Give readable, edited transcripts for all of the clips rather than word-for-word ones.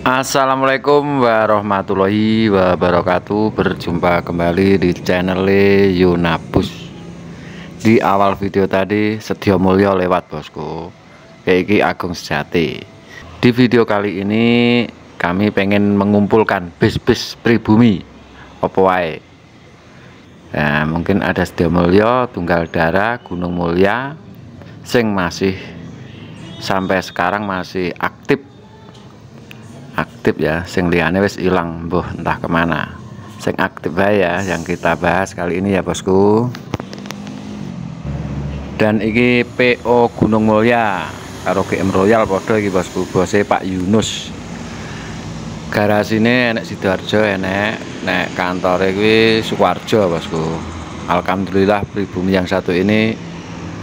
Assalamualaikum warahmatullahi wabarakatuh. Berjumpa kembali di channel Yunabus. Di awal video tadi Sedio Mulyo lewat bosku, iki Agung Sejati. Di video kali ini kami pengen mengumpulkan bis-bis pribumi opo wae. Nah, mungkin ada Sedio Mulyo, Tunggal Dara, Gunung Mulya sing masih sampai sekarang masih aktif ya, sing liyane wis ilang mbuh entah kemana. Sing aktif ya yang kita bahas kali ini ya bosku. Dan iki PO Gunung Mulya karo GM Royal padha iki bosku, bose Pak Yunus. Garasine enek Sidoarjo, enek nek kantore kuwi Sukoharjo bosku. Alhamdulillah pribumi yang satu ini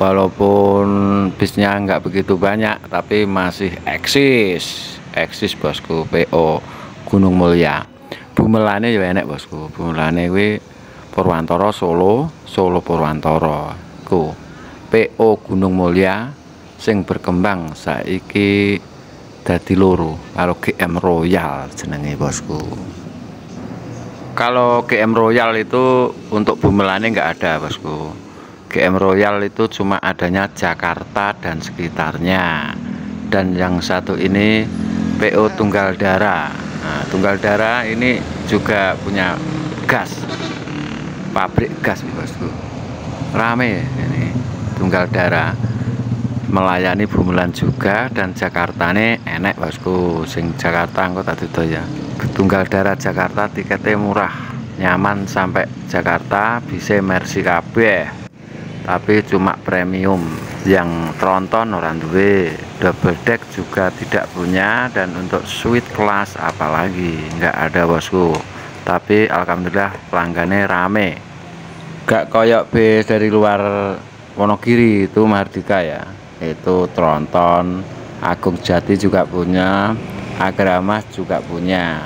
walaupun bisnya nggak begitu banyak tapi masih eksis bosku. PO Gunung Mulya. Bumelane ya enek bosku. Bumelane kuwi Purwantara Solo Purwantara ku. PO Gunung Mulya sing berkembang saiki dadi loro karo GM Royal jenenge bosku. Kalau GM Royal itu untuk Bumelane nggak ada bosku. GM Royal itu cuma adanya Jakarta dan sekitarnya. Dan yang satu ini PO Tunggal Dara. Nah, Tunggal Dara ini juga punya gas, pabrik gas bosku. Rame ini Tunggal Dara, melayani Bumelan juga, dan Jakartane enek bosku. Sing Jakarta engko tak dudo ya. Tunggal Dara Jakarta tiketnya murah, nyaman sampai Jakarta bisa Mercy kabeh, tapi cuma premium. Yang tronton orang duwe, double deck juga tidak punya, dan untuk suite kelas apalagi nggak ada bosku. Tapi alhamdulillah pelanggannya rame, gak koyok bis dari luar Wonogiri itu Mardika ya. Itu tronton. Agung Jati juga punya, Agramas juga punya.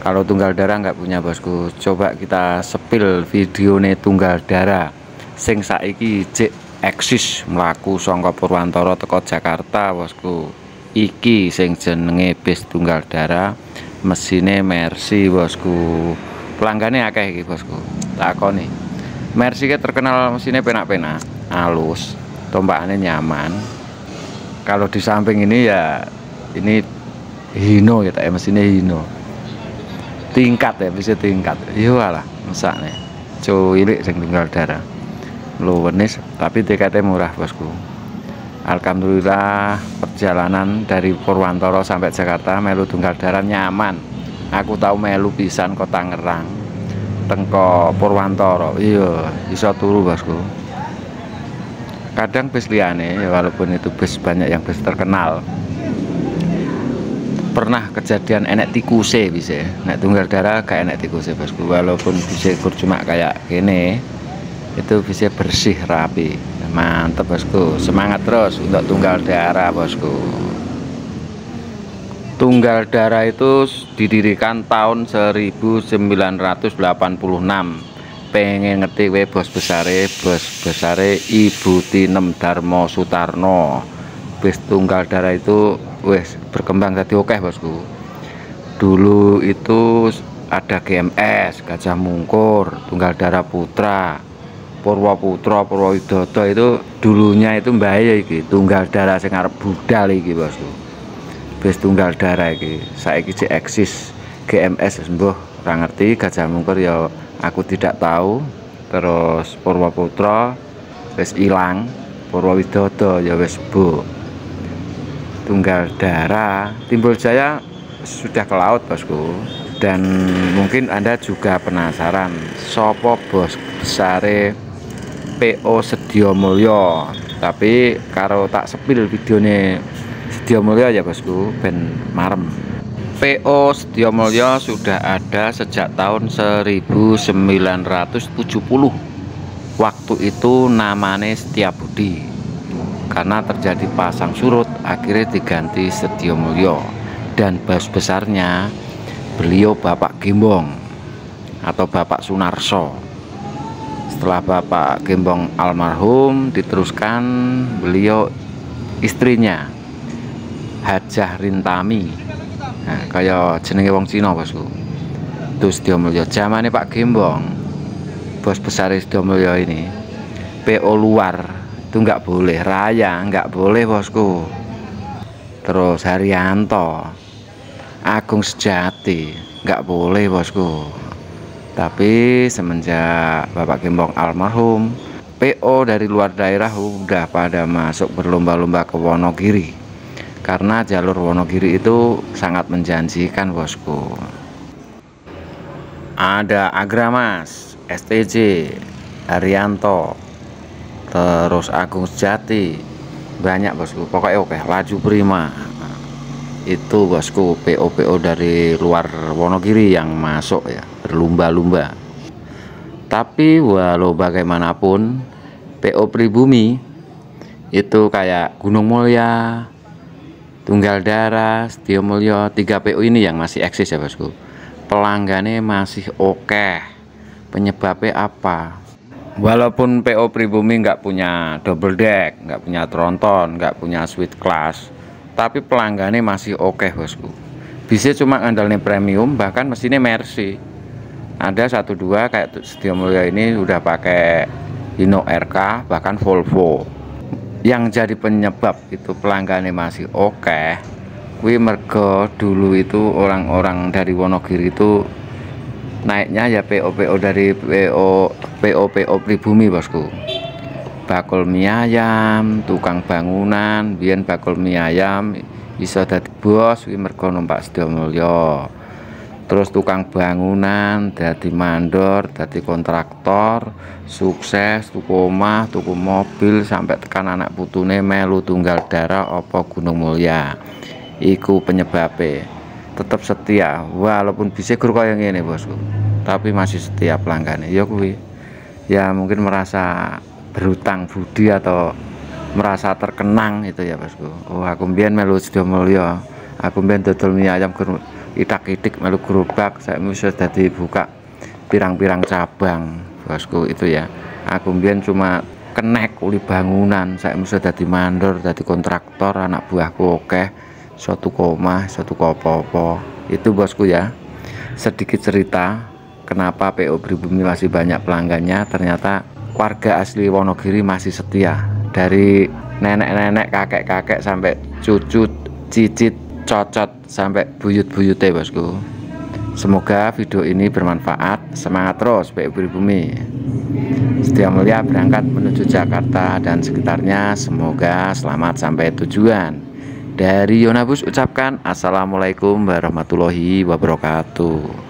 Kalau Tunggal Dara nggak punya bosku. Coba kita sepil video nih Tunggal Dara sing saiki jek eksis mlaku saka Purwantara teko Jakarta bosku. Iki sing jenenge bis Tunggal Dara, mesine Mercy bosku. Pelanggannya akeh iki bosku. Takoni. Mercy ke terkenal mesinnya penak-penak, halus, tombakane nyaman. Kalau di samping ini ya ini Hino ya, mesinnya Hino. Tingkat ya, bisa tingkat. Yo alah, mesakne. Cuwilik sing Tunggal Dara. Luwenis tapi tiketnya murah bosku. Alhamdulillah perjalanan dari Purwantara sampai Jakarta melu Tunggal Dara nyaman. Aku tahu melu pisan kota Tangerang tengko Purwantara, iya iso turu bosku. Kadang bis liyane ya, walaupun itu bis banyak yang bis terkenal, pernah kejadian enek tikuse bisa. Nek Tunggal Dara gak enek tikuse bosku, walaupun bisa cuma kayak gini itu bisa bersih rapi. Mantap bosku, semangat terus untuk Tunggal Dara bosku. Tunggal Dara itu didirikan tahun 1986. Pengen ngerti we bos besare Ibu Tinem Darmo Sutarno. Bis Tunggal Dara itu wes berkembang jadi oke bosku. Dulu itu ada GMS, Gajah Mungkur, Tunggal Dara Putra, Purwoputra, Purwowidodo. Itu dulunya itu mbahaya iki Tunggal Dara sing arep budal iki bosku. Bis Tunggal Dara iki saiki cek eksis. GMS mbuh ora ngerti, Gajah Mungkur ya aku tidak tahu. Terus Purwoputra wis ilang, Purwowidodo ya wis bu. Tunggal Dara Timbul Jaya sudah ke laut bosku. Dan mungkin Anda juga penasaran sopo bos besare PO Sedio Mulyo, tapi karo tak sepil videonya Sedio Mulyo ya bosku ben marem. PO Sedio Mulyo sudah ada sejak tahun 1970. Waktu itu namanya Setiabudi, karena terjadi pasang surut akhirnya diganti Sedio Mulyo. Dan bos besarnya beliau Bapak Gembong atau Bapak Sunarso. Setelah Bapak Gembong almarhum, diteruskan beliau istrinya Hajah Rintami Nah, kaya jenenge wong Cina bosku. Itu Sedyomulyo zamane Pak Gembong, bos besar Sedyomulyo ini. PO luar itu nggak boleh, Raya nggak boleh bosku. Terus Haryanto, Agung Sejati nggak boleh bosku. Tapi semenjak Bapak Gembong almarhum, PO dari luar daerah udah pada masuk berlomba-lomba ke Wonogiri, karena jalur Wonogiri itu sangat menjanjikan bosku. Ada Agramas, STJ, Haryanto, terus Agung Sejati, banyak bosku, pokoknya oke, Laju Prima. Itu bosku PO-PO dari luar Wonogiri yang masuk ya, berlomba-lomba. Tapi walau bagaimanapun PO pribumi itu kayak Gunung Mulya, Tunggal Darah, Sedyomulyo, 3 PO ini yang masih eksis ya bosku. Pelanggannya masih oke. Penyebabnya apa? Walaupun PO pribumi nggak punya double deck, nggak punya tronton, nggak punya suite class, tapi pelanggannya masih oke bosku. Bisa cuma ngandalnya premium, bahkan mesinnya Mercy. Ada 1-2 kayak Sedyomulyo ini udah pakai Hino RK, bahkan Volvo. Yang jadi penyebab itu pelanggannya masih oke, kuwi mergo dulu itu orang-orang dari Wonogiri itu naiknya ya PO-PO dari PO pribumi bosku. Bakul mie ayam, tukang bangunan, biyen bakul mie ayam iso dadi bos kuwi mergo numpak Sedyomulyo. Terus tukang bangunan dadi mandor, dadi kontraktor, sukses tuku omah, tuku mobil, sampai tekan anak putune melu Tunggal Darah apa Gunung Mulya. Iku penyebabnya. Tetap setia walaupun bisa guru kaya ngene bosku, tapi masih setia pelanggannya. Ya kuwi ya mungkin merasa berhutang budi atau merasa terkenang itu ya bosku. Oh aku mbiyen melu Sedyomulyo, aku mbiyen dodol mie ayam itak-itik melu gerobak, saya bisa jadi buka pirang-pirang cabang bosku itu ya. Aku mbiyen cuma kenek uli bangunan, saya bisa jadi mandor, jadi kontraktor, anak buahku oke, suatu koma, suatu kopo-opo itu bosku ya. Sedikit cerita kenapa PO pribumi masih banyak pelanggannya. Ternyata warga asli Wonogiri masih setia, dari nenek-nenek, kakek-kakek, sampai cucu, cicit, cocot, sampai buyut-buyutnya bosku. Semoga video ini bermanfaat. Semangat terus PO pribumi. Sedyomulyo berangkat menuju Jakarta dan sekitarnya. Semoga selamat sampai tujuan. Dari Yonabus ucapkan assalamualaikum warahmatullahi wabarakatuh.